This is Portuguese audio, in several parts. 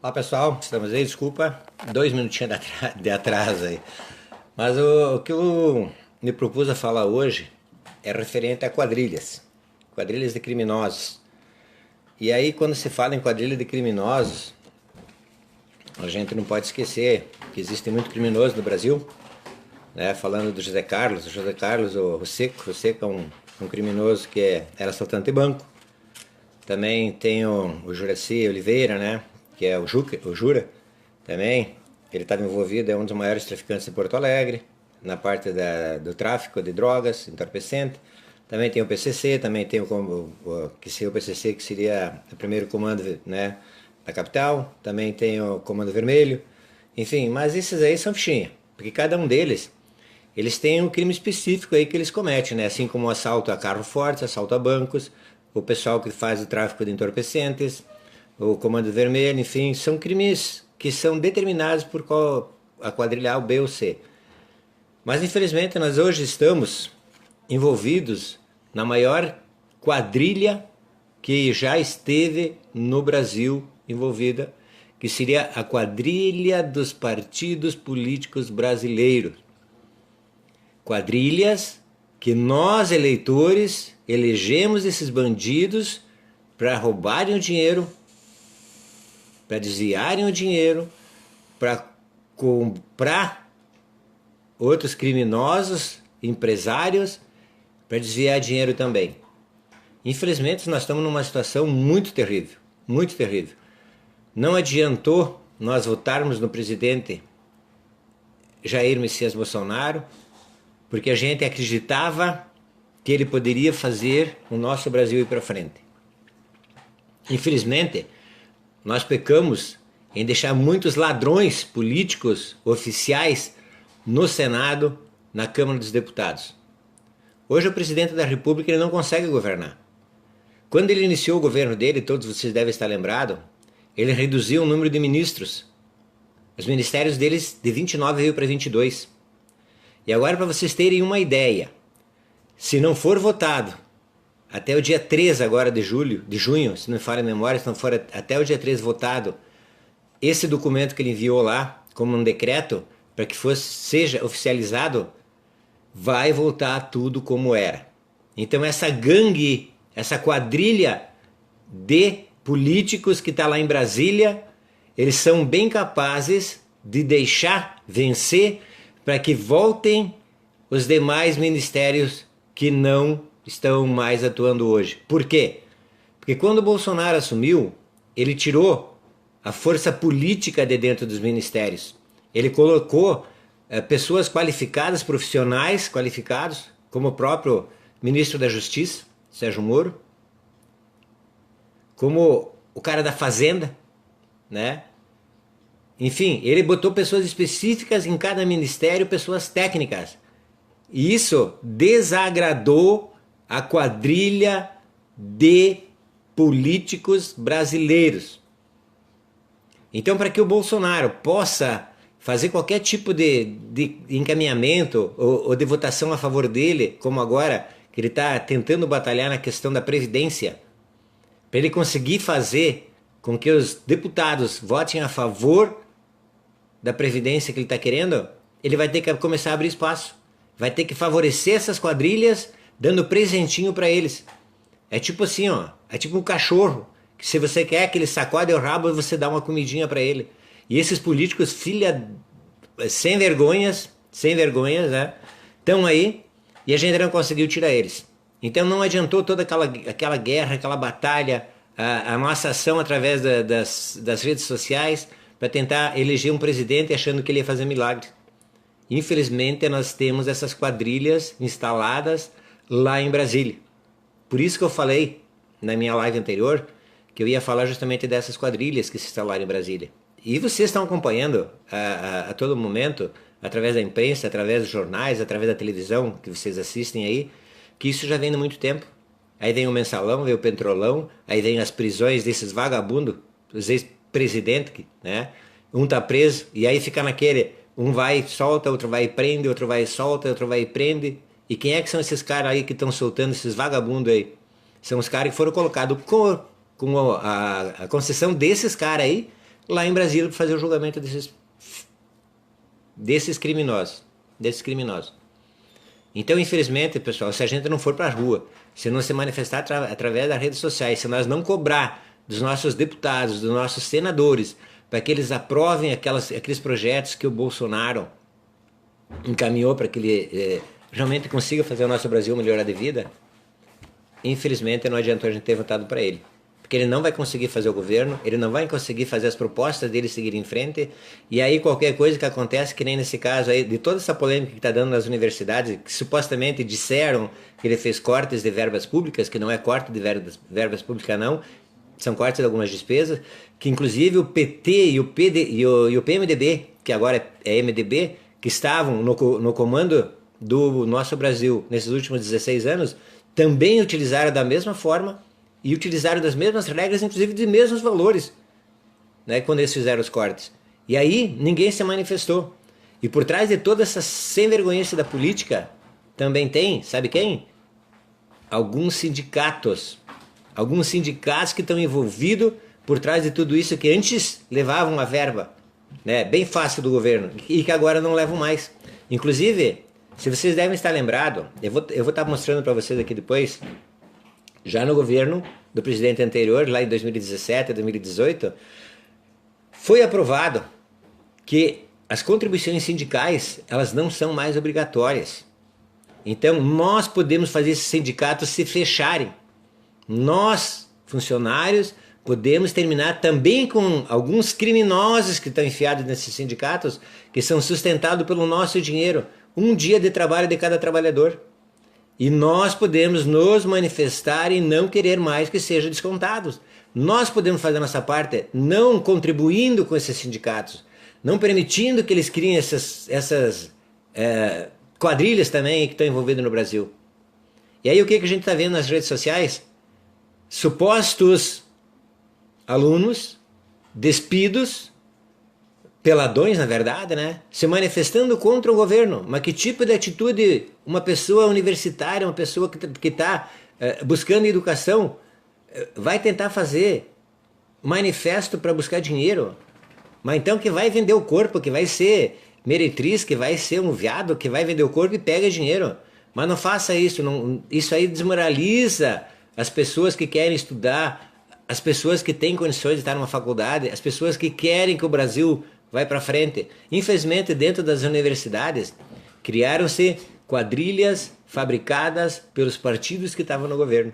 Olá pessoal, estamos aí, desculpa, 2 minutinhos de atraso aí. Mas o que eu me propus a falar hoje é referente a quadrilhas, quadrilhas de criminosos. E aí quando se fala em quadrilha de criminosos, a gente não pode esquecer que existe muito criminoso no Brasil, né? Falando do José Carlos, o Rosseco é um criminoso que era assaltante de banco. Também tem o Juraci Oliveira, né? Que é o Jura, também. Ele estava envolvido, é um dos maiores traficantes de Porto Alegre, na parte do tráfico de drogas, entorpecente. Também tem o PCC, também tem que seria o PCC, que seria o primeiro comando, né, da capital. Também tem o Comando Vermelho. Enfim, mas esses aí são fichinha, porque cada um deles, eles têm um crime específico aí que eles cometem, né? Assim como o assalto a carro forte, assalto a bancos, o pessoal que faz o tráfico de entorpecentes, o Comando Vermelho, enfim, são crimes que são determinados por a quadrilha A, o B ou C. Mas infelizmente nós hoje estamos envolvidos na maior quadrilha que já esteve no Brasil envolvida, que seria a quadrilha dos partidos políticos brasileiros. Quadrilhas que nós, eleitores, elegemos esses bandidos para roubarem o dinheiro, para desviarem o dinheiro, para comprar outros criminosos, empresários, para desviar dinheiro também. Infelizmente, nós estamos numa situação muito terrível, muito terrível. Não adiantou nós votarmos no presidente Jair Messias Bolsonaro, porque a gente acreditava que ele poderia fazer o nosso Brasil ir para frente. Infelizmente, nós pecamos em deixar muitos ladrões políticos oficiais no Senado, na Câmara dos Deputados. Hoje o presidente da República ele não consegue governar. Quando ele iniciou o governo dele, todos vocês devem estar lembrados, ele reduziu o número de ministros. Os ministérios deles de 29 veio para 22. E agora, para vocês terem uma ideia, se não for votado até o dia 3 agora de junho, se não me falha a memória, se não for até o dia 3 votado, esse documento que ele enviou lá, como um decreto, para que seja oficializado, vai voltar tudo como era. Então essa gangue, essa quadrilha de políticos que está lá em Brasília, eles são bem capazes de deixar vencer para que voltem os demais ministérios que não estão mais atuando hoje. Por quê? Porque quando o Bolsonaro assumiu, ele tirou a força política de dentro dos ministérios. Ele colocou pessoas qualificadas, profissionais qualificados, como o próprio ministro da Justiça, Sérgio Moro, como o cara da Fazenda, né? Enfim, ele botou pessoas específicas em cada ministério, pessoas técnicas. E isso desagradou a quadrilha de políticos brasileiros. Então, para que o Bolsonaro possa fazer qualquer tipo de encaminhamento ou de votação a favor dele, como agora que ele está tentando batalhar na questão da Previdência, para ele conseguir fazer com que os deputados votem a favor da Previdência que ele está querendo, ele vai ter que começar a abrir espaço. Vai ter que favorecer essas quadrilhas dando presentinho para eles. É tipo assim, ó, é tipo um cachorro, que se você quer que ele sacode o rabo, você dá uma comidinha para ele. E esses políticos, sem vergonhas, né, estão aí e a gente não conseguiu tirar eles. Então não adiantou toda aquela guerra, aquela batalha, a nossa ação através das redes sociais para tentar eleger um presidente achando que ele ia fazer milagre. Infelizmente nós temos essas quadrilhas instaladas lá em Brasília. Por isso que eu falei na minha live anterior que eu ia falar justamente dessas quadrilhas que se instalaram em Brasília. E vocês estão acompanhando a todo momento, através da imprensa, através dos jornais, através da televisão que vocês assistem aí, que isso já vem há muito tempo. Aí vem o mensalão, vem o petrolão, aí vem as prisões desses vagabundos, os ex-presidentes, né? Um tá preso e aí fica naquele, um vai e solta, outro vai e prende, outro vai e solta, outro vai e prende. E quem é que são esses caras aí que estão soltando esses vagabundos aí? São os caras que foram colocados com a concessão desses caras aí lá em Brasília para fazer o julgamento desses criminosos. Então, infelizmente, pessoal, se a gente não for para a rua, se não se manifestar através das redes sociais, se nós não cobrar dos nossos deputados, dos nossos senadores, para que eles aprovem aqueles projetos que o Bolsonaro encaminhou para que ele realmente consiga fazer o nosso Brasil melhorar de vida, infelizmente não adiantou a gente ter votado para ele. Porque ele não vai conseguir fazer o governo, ele não vai conseguir fazer as propostas dele seguir em frente, e aí qualquer coisa que acontece, que nem nesse caso aí, de toda essa polêmica que está dando nas universidades, que supostamente disseram que ele fez cortes de verbas públicas, que não é corte de verbas públicas não, são cortes de algumas despesas, que inclusive o PT e o PMDB, que agora é MDB, que estavam no comando do nosso Brasil nesses últimos 16 anos, também utilizaram da mesma forma e utilizaram das mesmas regras, inclusive de mesmos valores, né, quando eles fizeram os cortes. E aí ninguém se manifestou. E por trás de toda essa sem-vergonhice da política, também tem, sabe quem? Alguns sindicatos que estão envolvidos por trás de tudo isso, que antes levavam a verba, né, bem fácil do governo, e que agora não levam mais. Inclusive, se vocês devem estar lembrados, eu vou estar mostrando para vocês aqui depois, já no governo do presidente anterior, lá em 2017, 2018, foi aprovado que as contribuições sindicais, elas não são mais obrigatórias. Então, nós podemos fazer esses sindicatos se fecharem. Nós, funcionários, podemos terminar também com alguns criminosos que estão enfiados nesses sindicatos, que são sustentados pelo nosso dinheiro. Um dia de trabalho de cada trabalhador. E nós podemos nos manifestar e não querer mais que sejam descontados. Nós podemos fazer a nossa parte não contribuindo com esses sindicatos, não permitindo que eles criem essas quadrilhas também que estão envolvidas no Brasil. E aí o que a gente está vendo nas redes sociais? Supostos alunos despidos, peladões na verdade, né? Se manifestando contra o governo. Mas que tipo de atitude uma pessoa universitária, uma pessoa que está buscando educação, vai tentar fazer manifesto para buscar dinheiro? Mas então que vai vender o corpo, que vai ser meretriz, que vai ser um viado, que vai vender o corpo e pega dinheiro. Mas não faça isso, isso aí desmoraliza as pessoas que querem estudar, as pessoas que têm condições de estar numa faculdade, as pessoas que querem que o Brasil vai para frente. Infelizmente, dentro das universidades, criaram-se quadrilhas fabricadas pelos partidos que estavam no governo.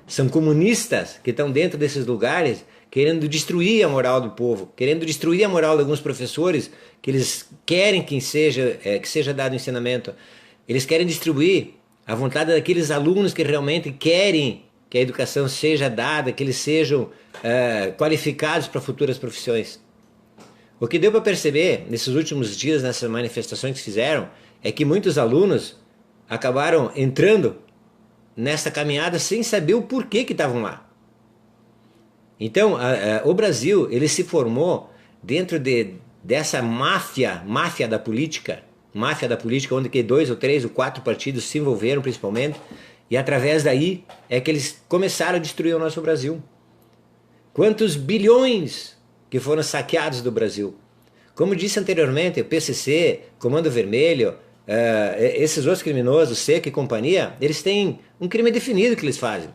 São comunistas que estão dentro desses lugares querendo destruir a moral do povo, querendo destruir a moral de alguns professores que eles querem que seja dado ensinamento. Eles querem destruir a vontade daqueles alunos que realmente querem que a educação seja dada, que eles sejam qualificados para futuras profissões. O que deu para perceber nesses últimos dias, nessas manifestações que fizeram, é que muitos alunos acabaram entrando nessa caminhada sem saber o porquê que estavam lá. Então, o Brasil, ele se formou dentro dessa máfia da política, onde que 2 ou 3 ou 4 partidos se envolveram principalmente, e através daí é que eles começaram a destruir o nosso Brasil. Quantos bilhões que foram saqueados do Brasil? Como disse anteriormente, o PCC, Comando Vermelho, esses outros criminosos, Seco e companhia, eles têm um crime definido que eles fazem.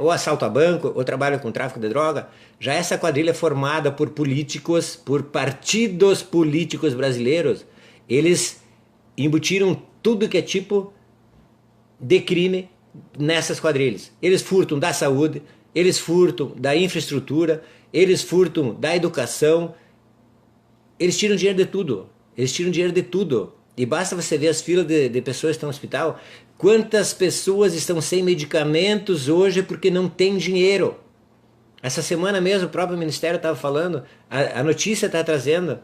Ou assalto a banco, ou trabalho com tráfico de droga. Já essa quadrilha formada por políticos, por partidos políticos brasileiros, eles embutiram tudo que é tipo de crime nessas quadrilhas. Eles furtam da saúde, eles furtam da infraestrutura, eles furtam da educação, eles tiram dinheiro de tudo. E basta você ver as filas de pessoas que estão no hospital. Quantas pessoas estão sem medicamentos hoje porque não tem dinheiro? Essa semana mesmo o próprio Ministério estava falando, a notícia está trazendo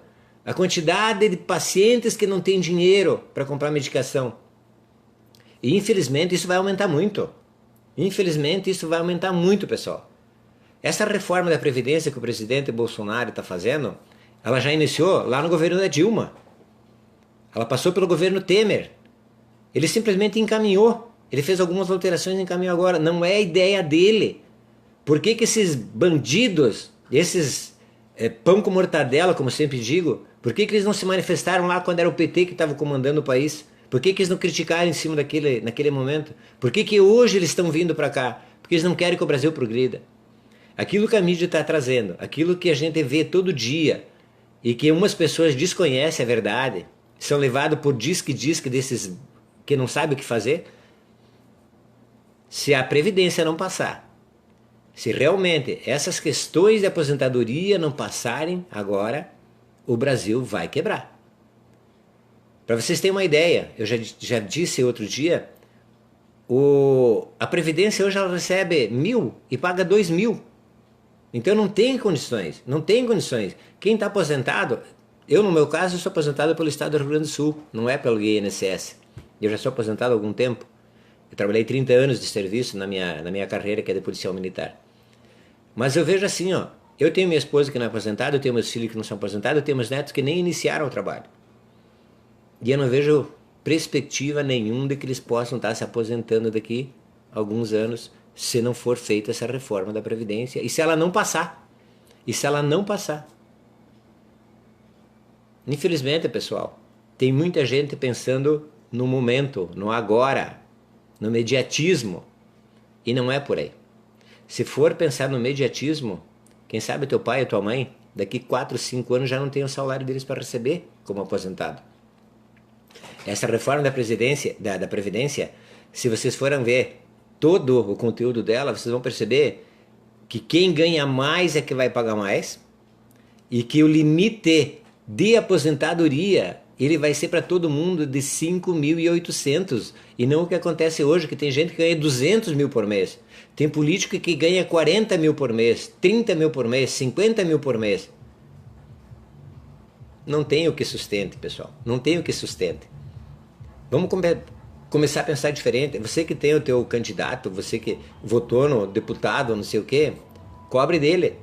a quantidade de pacientes que não têm dinheiro para comprar medicação. E infelizmente isso vai aumentar muito. Pessoal. Essa reforma da Previdência que o presidente Bolsonaro está fazendo, ela já iniciou lá no governo da Dilma. Ela passou pelo governo Temer. Ele simplesmente encaminhou. Ele fez algumas alterações e encaminhou agora. Não é ideia dele. Por que esses bandidos, esses pão com mortadela, como sempre digo. Por que eles não se manifestaram lá quando era o PT que estava comandando o país? Por que eles não criticaram em cima naquele momento? Por que hoje eles estão vindo para cá? Porque eles não querem que o Brasil progrida. Aquilo que a mídia está trazendo, aquilo que a gente vê todo dia e que umas pessoas desconhecem a verdade, são levados por disque desses que não sabem o que fazer. Se a Previdência não passar, se realmente essas questões de aposentadoria não passarem agora, o Brasil vai quebrar. Para vocês terem uma ideia, eu já disse outro dia, a Previdência hoje ela recebe 1.000 e paga 2.000. Então não tem condições, não tem condições. Quem está aposentado, eu no meu caso sou aposentado pelo Estado do Rio Grande do Sul, não é pelo INSS. Eu já sou aposentado há algum tempo. Eu trabalhei 30 anos de serviço na minha carreira, que é de policial militar. Mas eu vejo assim, ó, eu tenho minha esposa que não é aposentada, eu tenho meus filhos que não são aposentados, eu tenho meus netos que nem iniciaram o trabalho. E eu não vejo perspectiva nenhuma de que eles possam estar se aposentando daqui a alguns anos, se não for feita essa reforma da Previdência. E se ela não passar? E se ela não passar? Infelizmente, pessoal, tem muita gente pensando no momento, no agora, no mediatismo. E não é por aí. Se for pensar no mediatismo, quem sabe teu pai e tua mãe, daqui 4, 5 anos já não tem o salário deles para receber como aposentado. Essa reforma da Previdência, se vocês forem ver todo o conteúdo dela, vocês vão perceber que quem ganha mais é que vai pagar mais e que o limite de aposentadoria ele vai ser para todo mundo de 5.800 e não o que acontece hoje, que tem gente que ganha 200 mil por mês. Tem político que ganha 40 mil por mês, 30 mil por mês, 50 mil por mês. Não tem o que sustente, pessoal. Não tem o que sustente. Vamos começar a pensar diferente. Você que tem o teu candidato, você que votou no deputado, não sei o quê, cobre dele.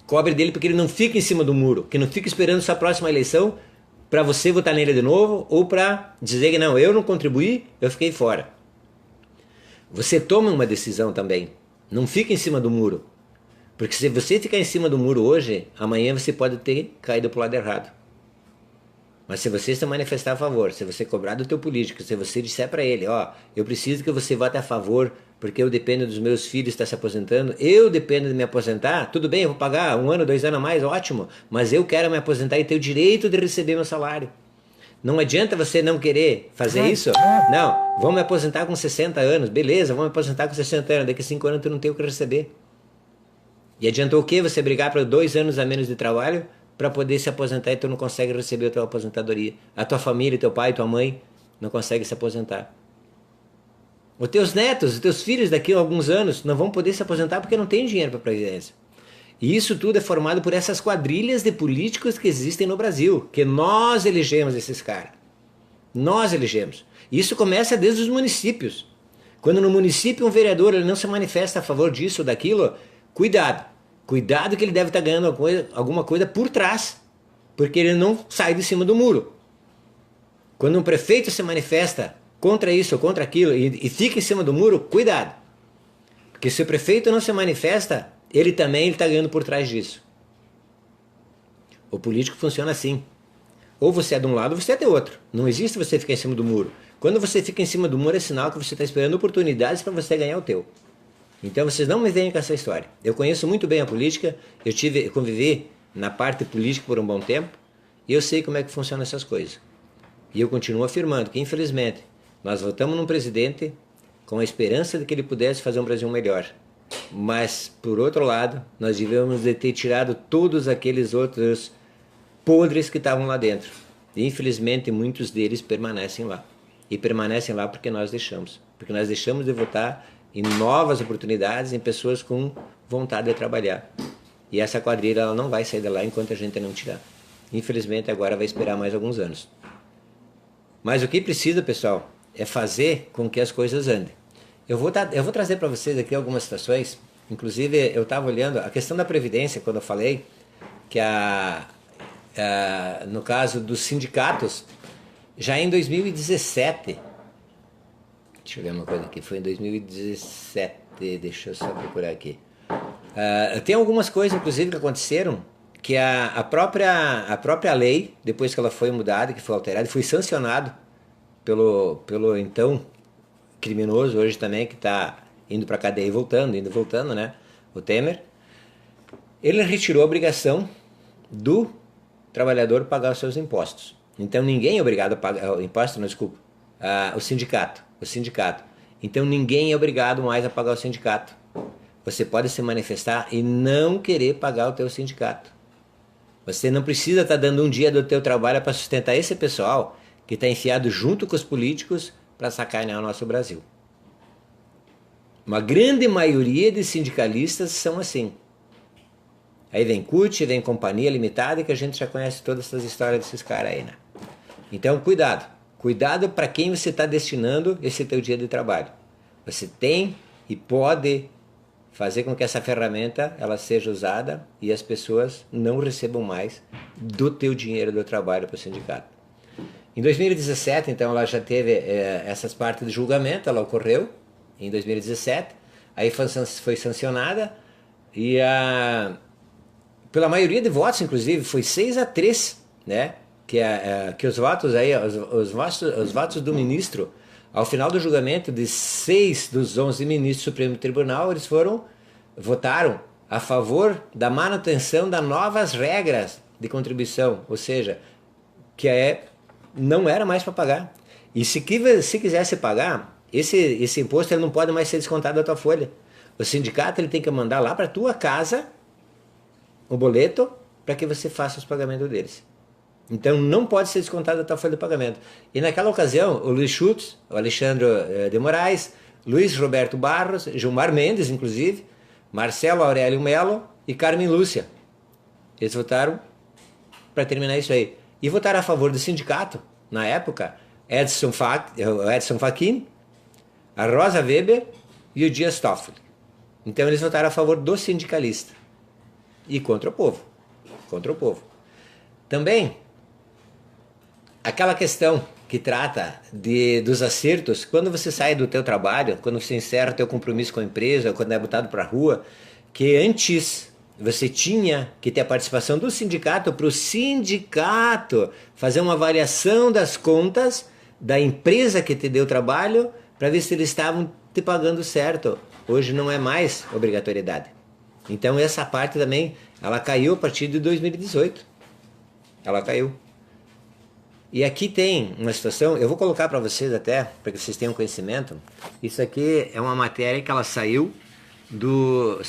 Cobre dele porque ele não fica em cima do muro, que não fica esperando sua próxima eleição para você votar nele de novo ou para dizer que não, eu não contribuí, eu fiquei fora. Você toma uma decisão também. Não fica em cima do muro. Porque se você ficar em cima do muro hoje, amanhã você pode ter caído para o lado errado. Mas se você se manifestar a favor, se você cobrar do teu político, se você disser para ele, ó, eu preciso que você vote a favor, porque eu dependo dos meus filhos estar se aposentando, eu dependo de me aposentar, tudo bem, eu vou pagar 1 ano, 2 anos a mais, ótimo, mas eu quero me aposentar e ter o direito de receber meu salário. Não adianta você não querer fazer isso. Não, vamos me aposentar com 60 anos, beleza, vamos me aposentar com 60 anos, daqui a 5 anos tu não tem o que receber. E adiantou o quê? Você brigar para 2 anos a menos de trabalho para poder se aposentar e tu não consegue receber a tua aposentadoria. A tua família, teu pai, tua mãe não conseguem se aposentar. Os teus netos, os teus filhos daqui a alguns anos não vão poder se aposentar porque não tem dinheiro para a Previdência. E isso tudo é formado por essas quadrilhas de políticos que existem no Brasil, que nós elegemos esses caras. Nós elegemos. Isso começa desde os municípios. Quando no município um vereador ele não se manifesta a favor disso ou daquilo, cuidado. Cuidado que ele deve estar ganhando alguma coisa por trás, porque ele não sai de cima do muro. Quando um prefeito se manifesta contra isso ou contra aquilo e fica em cima do muro, cuidado. Porque se o prefeito não se manifesta, ele também está ganhando por trás disso. O político funciona assim. Ou você é de um lado ou você é de outro. Não existe você ficar em cima do muro. Quando você fica em cima do muro é sinal que você está esperando oportunidades para você ganhar o teu. Então vocês não me venham com essa história. Eu conheço muito bem a política, eu convivi na parte política por um bom tempo, e eu sei como é que funcionam essas coisas. E eu continuo afirmando que, infelizmente, nós votamos num presidente com a esperança de que ele pudesse fazer um Brasil melhor. Mas, por outro lado, nós devemos de ter tirado todos aqueles outros podres que estavam lá dentro. E, infelizmente, muitos deles permanecem lá. E permanecem lá porque nós deixamos. Porque nós deixamos de votar em novas oportunidades, em pessoas com vontade de trabalhar. E essa quadrilha ela não vai sair de lá enquanto a gente não tirar. Infelizmente, agora vai esperar mais alguns anos. Mas o que precisa, pessoal, é fazer com que as coisas andem. Eu vou trazer para vocês aqui algumas situações. Inclusive, eu estava olhando a questão da Previdência, quando eu falei que no caso dos sindicatos, já em 2017, deixa eu ver uma coisa aqui, foi em 2017, deixa eu só procurar aqui. Tem algumas coisas, inclusive, que aconteceram que a própria lei, depois que ela foi mudada, que foi alterada, foi sancionado pelo então criminoso, hoje também, que está indo para a cadeia e voltando, indo e voltando, né? O Temer. Ele retirou a obrigação do trabalhador pagar os seus impostos. Então ninguém é obrigado a pagar o imposto, não, desculpa, o sindicato. Então ninguém é obrigado mais a pagar o sindicato. Você pode se manifestar e não querer pagar o teu sindicato. Você não precisa estar dando um dia do teu trabalho para sustentar esse pessoal que está enfiado junto com os políticos para sacanear o nosso Brasil. Uma grande maioria de sindicalistas são assim. Aí vem CUT, vem Companhia Limitada, que a gente já conhece todas essas histórias desses caras aí, né? Então, cuidado. Cuidado para quem você está destinando esse teu dia de trabalho. Você tem e pode fazer com que essa ferramenta ela seja usada e as pessoas não recebam mais do teu dinheiro do trabalho para o sindicato. Em 2017, então, ela já teve essas partes de julgamento, ela ocorreu em 2017, aí foi sancionada e pela maioria de votos, inclusive, foi 6-3, né? Que os votos aí, os votos do ministro, ao final do julgamento de 6 dos 11 ministros do Supremo Tribunal, eles votaram a favor da manutenção das novas regras de contribuição, ou seja, que não era mais para pagar. E se quisesse pagar, esse imposto ele não pode mais ser descontado da tua folha. O sindicato ele tem que mandar lá para tua casa o boleto para que você faça os pagamentos deles. Então não pode ser descontado da tua folha de pagamento. E naquela ocasião, o Luiz Schutz, o Alexandre de Moraes, Luiz Roberto Barros, Gilmar Mendes, inclusive, Marcelo Aurélio Melo e Carmen Lúcia. Eles votaram para terminar isso aí. E votaram a favor do sindicato, na época, Edson Fachin, a Rosa Weber e o Dias Toffoli. Então eles votaram a favor do sindicalista. E contra o povo. Contra o povo. Também, aquela questão que trata dos acertos, quando você sai do teu trabalho, quando você encerra o teu compromisso com a empresa, quando é botado para a rua, que antes você tinha que ter a participação do sindicato para o sindicato fazer uma avaliação das contas da empresa que te deu trabalho para ver se eles estavam te pagando certo. Hoje não é mais obrigatoriedade. Então essa parte também, ela caiu a partir de 2018. Ela caiu. E aqui tem uma situação, eu vou colocar para vocês até, para que vocês tenham conhecimento. Isso aqui é uma matéria que ela saiu no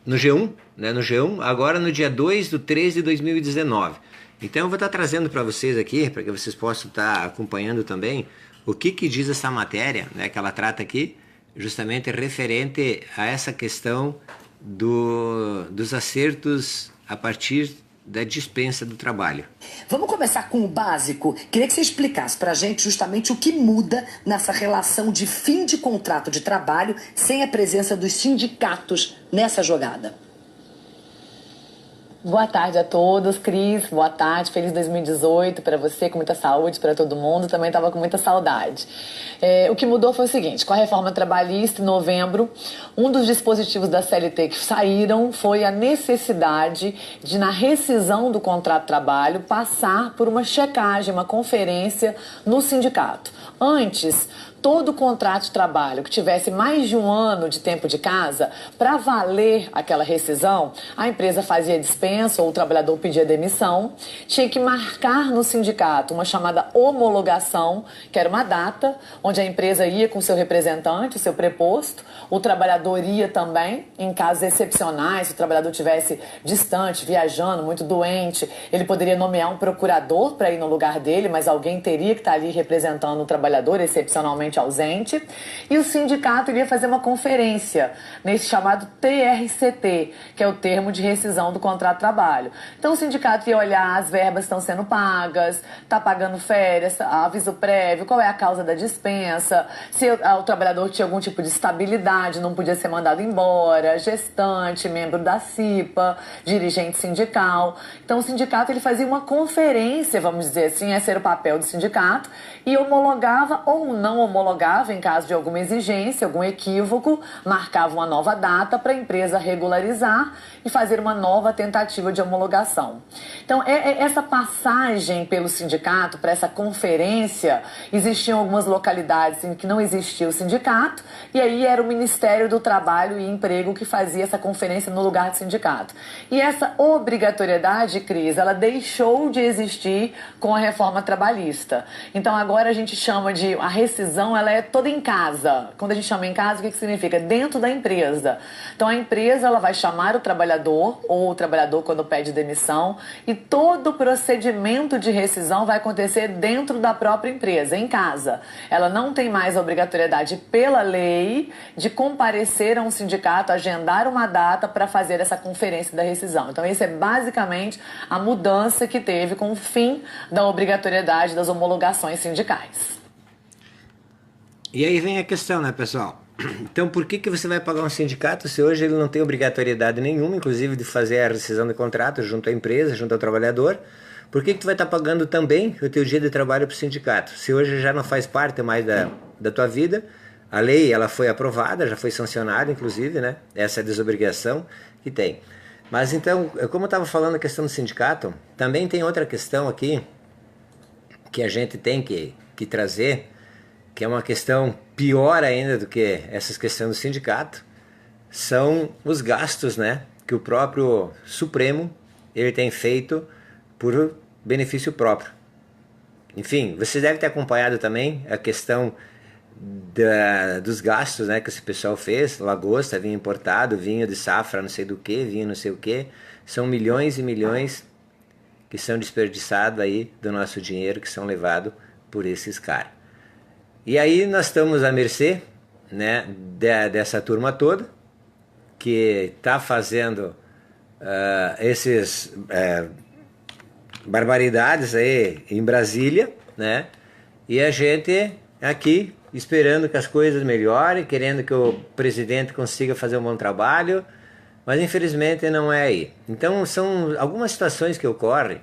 G1, né? No G1, agora no dia 2/3/2019. Então eu vou estar trazendo para vocês aqui, para que vocês possam estar acompanhando também, o que diz essa matéria, né, que ela trata aqui, justamente referente a essa questão dos acertos a partir da dispensa do trabalho. Vamos começar com o básico. Queria que você explicasse para a gente justamente o que muda nessa relação de fim de contrato de trabalho sem a presença dos sindicatos nessa jogada. Boa tarde a todos, Cris, boa tarde, feliz 2018 para você, com muita saúde para todo mundo, também estava com muita saudade. O que mudou foi o seguinte, com a reforma trabalhista em novembro, um dos dispositivos da CLT que saíram foi a necessidade de, na rescisão do contrato de trabalho, passar por uma checagem, uma conferência no sindicato. Antes, todo contrato de trabalho que tivesse mais de um ano de tempo de casa, para valer aquela rescisão, a empresa fazia dispensa ou o trabalhador pedia demissão, tinha que marcar no sindicato uma chamada homologação, que era uma data onde a empresa ia com o seu representante, o seu preposto, o trabalhador ia também, em casos excepcionais, se o trabalhador estivesse distante, viajando, muito doente, ele poderia nomear um procurador para ir no lugar dele, mas alguém teria que estar ali representando o trabalhador, excepcionalmente ausente, e o sindicato iria fazer uma conferência nesse chamado TRCT, que é o termo de rescisão do contrato de trabalho. Então o sindicato ia olhar, as verbas estão sendo pagas, está pagando férias, aviso prévio, qual é a causa da dispensa, se o trabalhador tinha algum tipo de estabilidade, não podia ser mandado embora, gestante, membro da CIPA, dirigente sindical. Então o sindicato ele fazia uma conferência, vamos dizer assim, esse era o papel do sindicato, e homologava ou não homologava homologava em caso de alguma exigência, algum equívoco, marcava uma nova data para a empresa regularizar e fazer uma nova tentativa de homologação. Então, essa passagem pelo sindicato, para essa conferência, existiam algumas localidades em que não existia o sindicato, e aí era o Ministério do Trabalho e Emprego que fazia essa conferência no lugar do sindicato. E essa obrigatoriedade, Cris, ela deixou de existir com a reforma trabalhista. Então agora a gente chama de, a rescisão, ela é toda em casa. Quando a gente chama em casa, o que significa? Dentro da empresa. Então a empresa, ela vai chamar o trabalhador, ou o trabalhador quando pede demissão, e todo o procedimento de rescisão vai acontecer dentro da própria empresa, em casa. Ela não tem mais a obrigatoriedade pela lei de comparecer a um sindicato, agendar uma data para fazer essa conferência da rescisão. Então esse é basicamente a mudança que teve com o fim da obrigatoriedade das homologações sindicais. E aí vem a questão, né, pessoal? Então, por que você vai pagar um sindicato se hoje ele não tem obrigatoriedade nenhuma, inclusive de fazer a rescisão de contrato junto à empresa, junto ao trabalhador? Por que tu vai estar pagando também o teu dia de trabalho para o sindicato? Se hoje já não faz parte mais da tua vida, a lei ela foi aprovada, já foi sancionada, inclusive, né? Essa desobrigação que tem. Mas então, como eu estava falando a questão do sindicato, também tem outra questão aqui que a gente tem que trazer, que é uma questão pior ainda do que essas questões do sindicato, são os gastos, né, que o próprio Supremo ele tem feito por benefício próprio. Enfim, você deve ter acompanhado também a questão dos gastos, né, que esse pessoal fez. Lagosta, vinho importado, vinho de safra não sei do que, vinho não sei o que. São milhões e milhões que são desperdiçados aí do nosso dinheiro, que são levados por esses caras. E aí nós estamos à mercê, né, dessa turma toda que está fazendo esses barbaridades aí em Brasília, né? E a gente aqui esperando que as coisas melhorem, querendo que o presidente consiga fazer um bom trabalho, mas infelizmente não é aí. Então são algumas situações que ocorrem.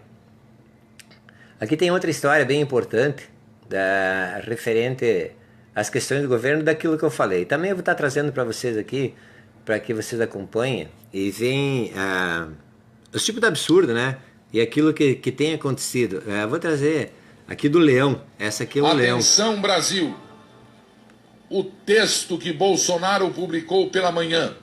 Aqui tem outra história bem importante, referente às questões do governo, daquilo que eu falei. Também eu vou estar trazendo para vocês aqui, para que vocês acompanhem, e vem os tipos de absurdo, né? E aquilo que tem acontecido. Vou trazer aqui do Leão. Essa aqui é o Leão. Atenção, Brasil! O texto que Bolsonaro publicou pela manhã.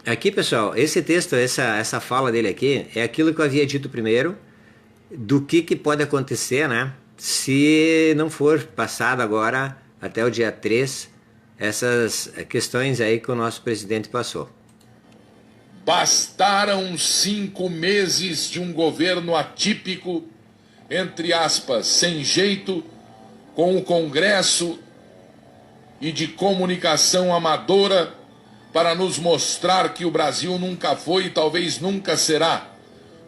Aqui, pessoal, esse texto, essa fala dele aqui, é aquilo que eu havia dito primeiro, do que pode acontecer, né? Se não for passado agora, até o dia 3, essas questões aí que o nosso presidente passou. Bastaram 5 meses de um governo atípico, entre aspas, sem jeito, com o Congresso e de comunicação amadora, para nos mostrar que o Brasil nunca foi e talvez nunca será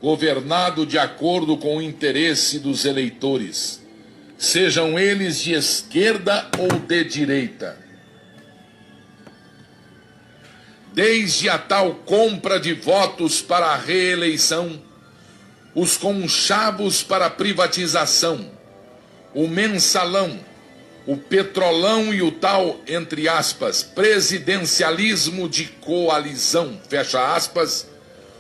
governado de acordo com o interesse dos eleitores, sejam eles de esquerda ou de direita. Desde a tal compra de votos para a reeleição, os conchavos para a privatização, o mensalão, o petrolão e o tal, entre aspas, presidencialismo de coalizão, fecha aspas,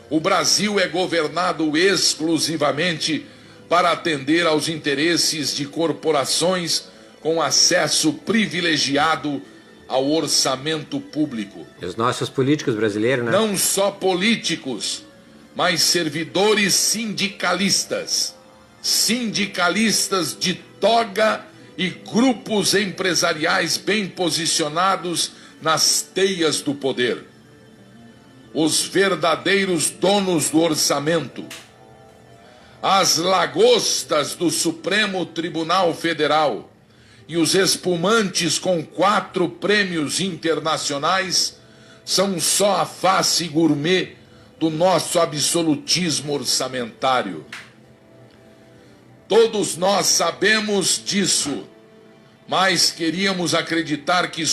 o Brasil é governado exclusivamente para atender aos interesses de corporações com acesso privilegiado ao orçamento público. Os nossos políticos brasileiros, né? Não só políticos, mas servidores sindicalistas, sindicalistas de toga e grupos empresariais bem posicionados nas teias do poder. Os verdadeiros donos do orçamento, as lagostas do Supremo Tribunal Federal e os espumantes com 4 prêmios internacionais são só a face gourmet do nosso absolutismo orçamentário. Todos nós sabemos disso, mas queríamos acreditar que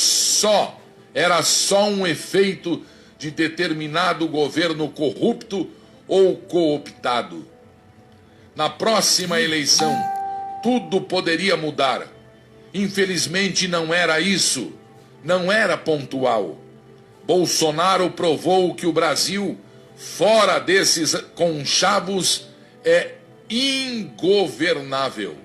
era só um efeito de determinado governo corrupto ou cooptado. Na próxima eleição, tudo poderia mudar. Infelizmente não era isso, não era pontual. Bolsonaro provou que o Brasil, fora desses conchavos, é ingovernável.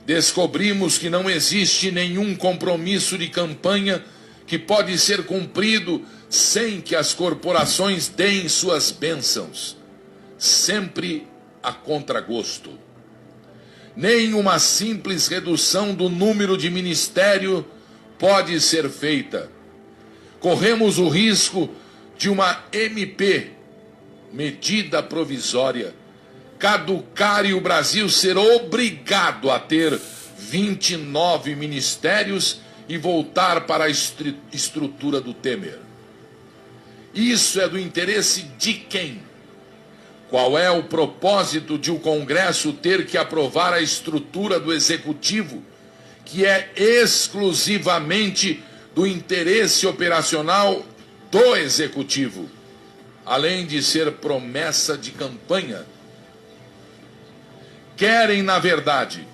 Descobrimos que não existe nenhum compromisso de campanha que pode ser cumprido sem que as corporações deem suas bênçãos, sempre a contragosto. Nem uma simples redução do número de ministério pode ser feita. Corremos o risco de uma MP, medida provisória, caducar e o Brasil ser obrigado a ter 29 ministérios e voltar para a estrutura do Temer. Isso é do interesse de quem? Qual é o propósito de o Congresso ter que aprovar a estrutura do Executivo, que é exclusivamente do interesse operacional do Executivo, além de ser promessa de campanha? Querem, na verdade,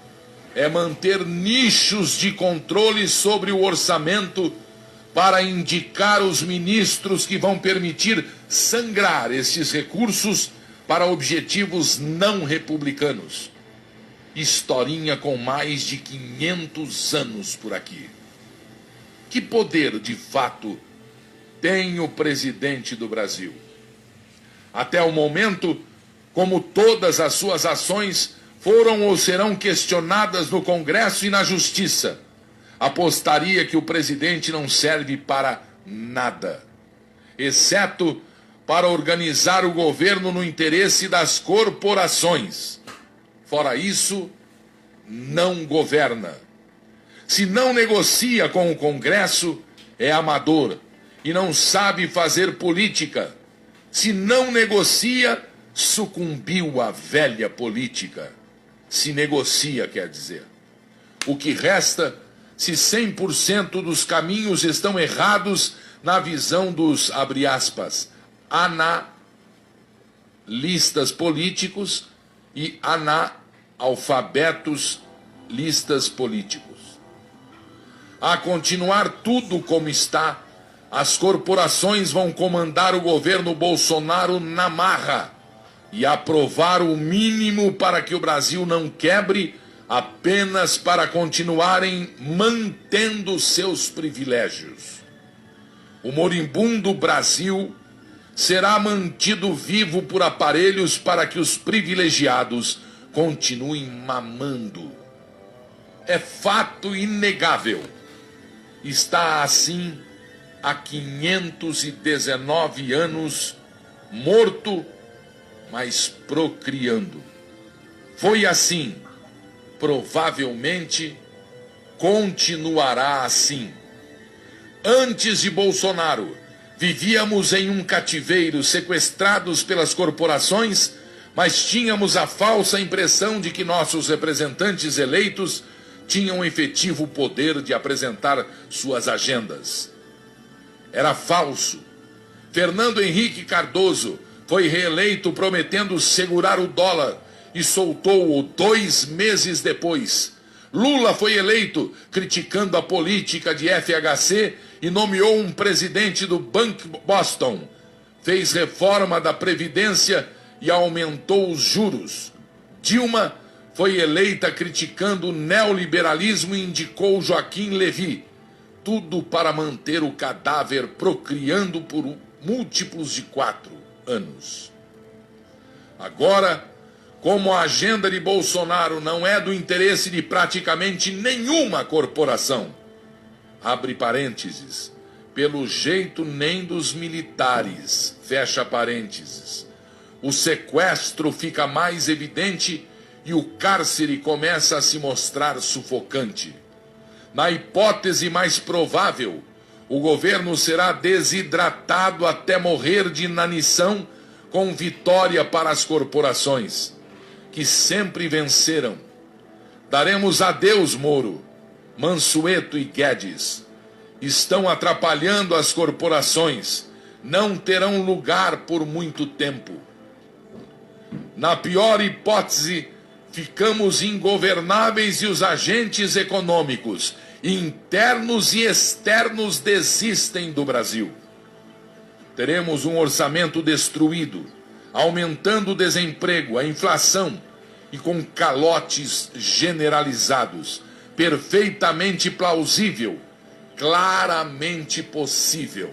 manter nichos de controle sobre o orçamento para indicar os ministros que vão permitir sangrar esses recursos para objetivos não republicanos. Historinha com mais de 500 anos por aqui. Que poder, de fato, tem o presidente do Brasil? Até o momento, como todas as suas ações foram ou serão questionadas no Congresso e na Justiça, apostaria que o presidente não serve para nada, exceto para organizar o governo no interesse das corporações. Fora isso, não governa. Se não negocia com o Congresso, é amador e não sabe fazer política. Se não negocia, sucumbiu à velha política. Se negocia, quer dizer. O que resta, se 100% dos caminhos estão errados na visão dos, abre aspas, analistas políticos e analfabetos listas políticos. A continuar tudo como está, as corporações vão comandar o governo Bolsonaro na marra e aprovar o mínimo para que o Brasil não quebre, apenas para continuarem mantendo seus privilégios. O moribundo Brasil será mantido vivo por aparelhos para que os privilegiados continuem mamando. É fato inegável. Está assim há 519 anos, morto, mas procriando. Foi assim, provavelmente continuará assim. Antes de Bolsonaro, vivíamos em um cativeiro, sequestrados pelas corporações, mas tínhamos a falsa impressão de que nossos representantes eleitos tinham efetivo poder de apresentar suas agendas. Era falso. Fernando Henrique Cardoso foi reeleito prometendo segurar o dólar e soltou-o 2 meses depois. Lula foi eleito criticando a política de FHC e nomeou um presidente do Banco Boston. Fez reforma da Previdência e aumentou os juros. Dilma foi eleita criticando o neoliberalismo e indicou Joaquim Levy. Tudo para manter o cadáver procriando por múltiplos de 4 anos. Agora, como a agenda de Bolsonaro não é do interesse de praticamente nenhuma corporação, abre parênteses, pelo jeito nem dos militares, fecha parênteses, o sequestro fica mais evidente e o cárcere começa a se mostrar sufocante. Na hipótese mais provável, o governo será desidratado até morrer de inanição, com vitória para as corporações, que sempre venceram. Daremos adeus, Moro, Mansueto e Guedes. Estão atrapalhando as corporações, não terão lugar por muito tempo. Na pior hipótese, ficamos ingovernáveis e os agentes econômicos, internos e externos, desistem do Brasil. Teremos um orçamento destruído, aumentando o desemprego, a inflação e com calotes generalizados. Perfeitamente plausível, claramente possível.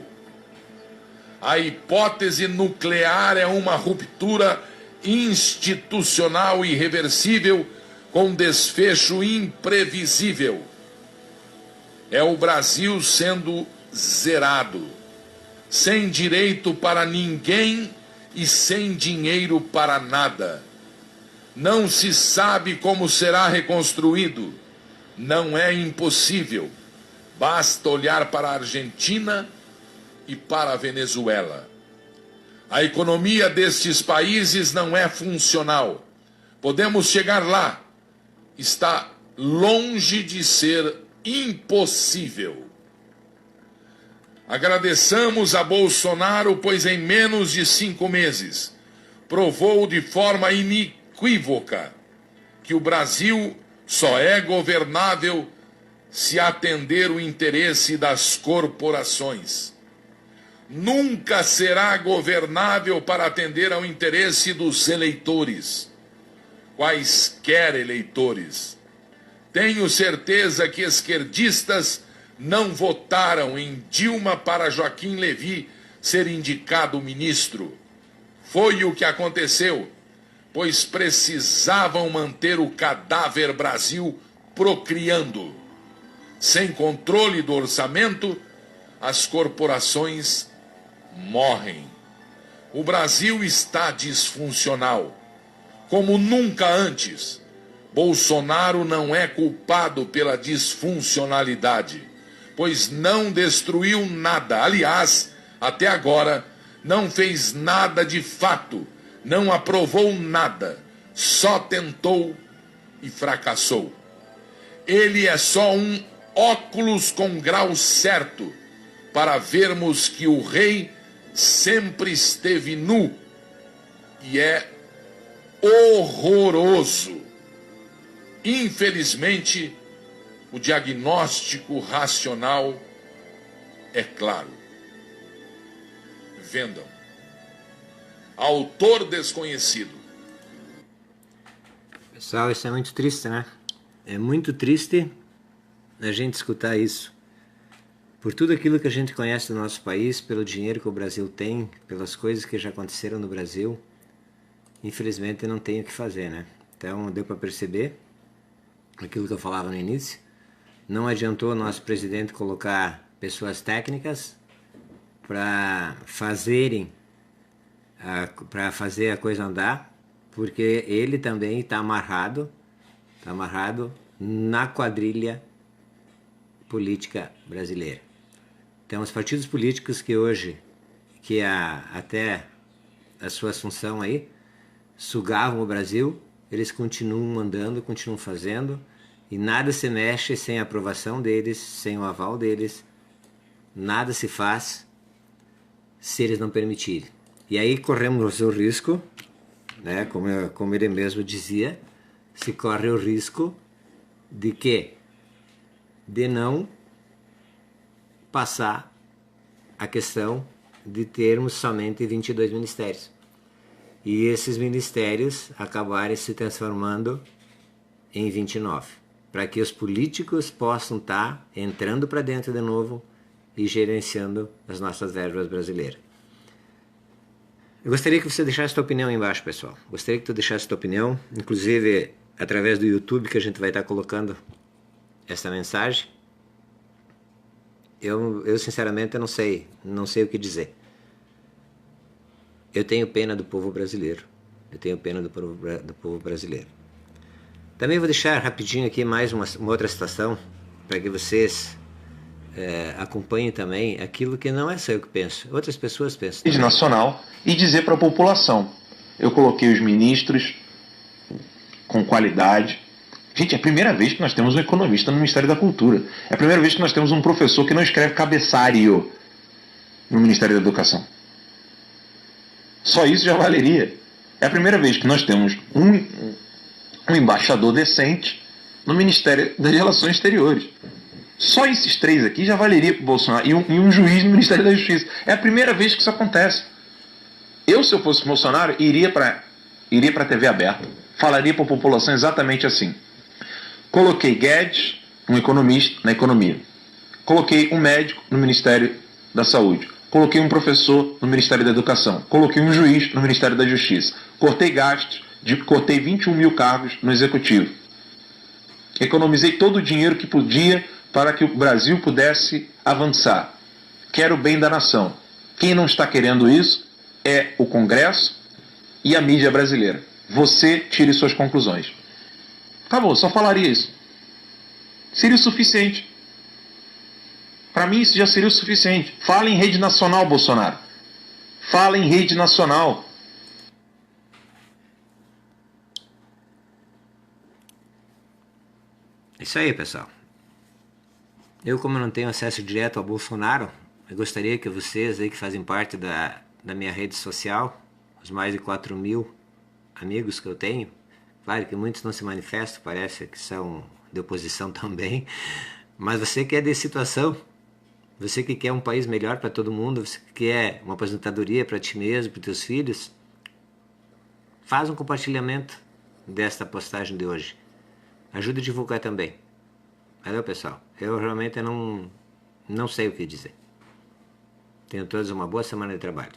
A hipótese nuclear é uma ruptura institucional irreversível com desfecho imprevisível. É o Brasil sendo zerado, sem direito para ninguém e sem dinheiro para nada. Não se sabe como será reconstruído. Não é impossível. Basta olhar para a Argentina e para a Venezuela. A economia destes países não é funcional. Podemos chegar lá. Está longe de ser impossível. Agradeçamos a Bolsonaro, pois em menos de 5 meses provou de forma inequívoca que o Brasil só é governável se atender o interesse das corporações. Nunca será governável para atender ao interesse dos eleitores, quaisquer eleitores. Tenho certeza que esquerdistas não votaram em Dilma para Joaquim Levy ser indicado ministro. Foi o que aconteceu, pois precisavam manter o cadáver Brasil procriando. Sem controle do orçamento, as corporações morrem. O Brasil está disfuncional, como nunca antes. Bolsonaro não é culpado pela disfuncionalidade, pois não destruiu nada. Aliás, até agora, não fez nada de fato, não aprovou nada, só tentou e fracassou. Ele é só um óculos com grau certo para vermos que o rei sempre esteve nu e é horroroso. Infelizmente, o diagnóstico racional é claro. Vendam. Autor desconhecido. Pessoal, isso é muito triste, né? É muito triste a gente escutar isso. Por tudo aquilo que a gente conhece do nosso país, pelo dinheiro que o Brasil tem, pelas coisas que já aconteceram no Brasil, infelizmente não tem o que fazer, né? Então deu para perceber aquilo que eu falava no início. Não adiantou o nosso presidente colocar pessoas técnicas para fazer a coisa andar, porque ele também está amarrado na quadrilha política brasileira. Então, os partidos políticos que hoje, até a sua assunção aí, sugavam o Brasil, eles continuam mandando, continuam fazendo, e nada se mexe sem a aprovação deles, sem o aval deles, nada se faz se eles não permitirem. E aí corremos o risco, né, como ele mesmo dizia, se corre o risco de quê? De não passar a questão de termos somente 22 ministérios. E esses ministérios acabarem se transformando em 29, para que os políticos possam estar entrando para dentro de novo e gerenciando as nossas verbas brasileiras. Eu gostaria que você deixasse sua opinião aí embaixo, pessoal. Gostaria que tu deixasse sua opinião, inclusive através do YouTube, que a gente vai estar colocando essa mensagem. Eu sinceramente não sei o que dizer. Eu tenho pena do povo brasileiro. Eu tenho pena do povo brasileiro. Também vou deixar rapidinho aqui mais uma outra situação, para que vocês acompanhem também aquilo que não é só eu que penso, outras pessoas pensam. Nacional e dizer para a população: eu coloquei os ministros com qualidade. Gente, é a primeira vez que nós temos um economista no Ministério da Cultura. É a primeira vez que nós temos um professor que não escreve cabeçário no Ministério da Educação. Só isso já valeria. É a primeira vez que nós temos um embaixador decente no Ministério das Relações Exteriores. Só esses 3 aqui já valeria para o Bolsonaro. E um juiz no Ministério da Justiça. É a primeira vez que isso acontece. Se eu fosse Bolsonaro, iria para a TV aberta. Falaria para a população exatamente assim. Coloquei Guedes, um economista, na economia. Coloquei um médico no Ministério da Saúde. Coloquei um professor no Ministério da Educação. Coloquei um juiz no Ministério da Justiça. Cortei gastos, cortei 21 mil cargos no Executivo. Economizei todo o dinheiro que podia para que o Brasil pudesse avançar. Quero o bem da nação. Quem não está querendo isso é o Congresso e a mídia brasileira. Você tire suas conclusões. Acabou, só falaria isso. Seria o suficiente. Para mim isso já seria o suficiente. Fala em rede nacional, Bolsonaro. Fala em rede nacional. Isso aí, pessoal. Eu, como não tenho acesso direto ao Bolsonaro, eu gostaria que vocês aí que fazem parte da minha rede social, os mais de 4.000 amigos que eu tenho, claro que muitos não se manifestam, parece que são de oposição também, mas você que é de situação, você que quer um país melhor para todo mundo, você que quer uma aposentadoria para ti mesmo, para teus filhos, faz um compartilhamento desta postagem de hoje. Ajuda a divulgar também. Valeu, pessoal. Eu realmente não sei o que dizer. Tenham todos uma boa semana de trabalho.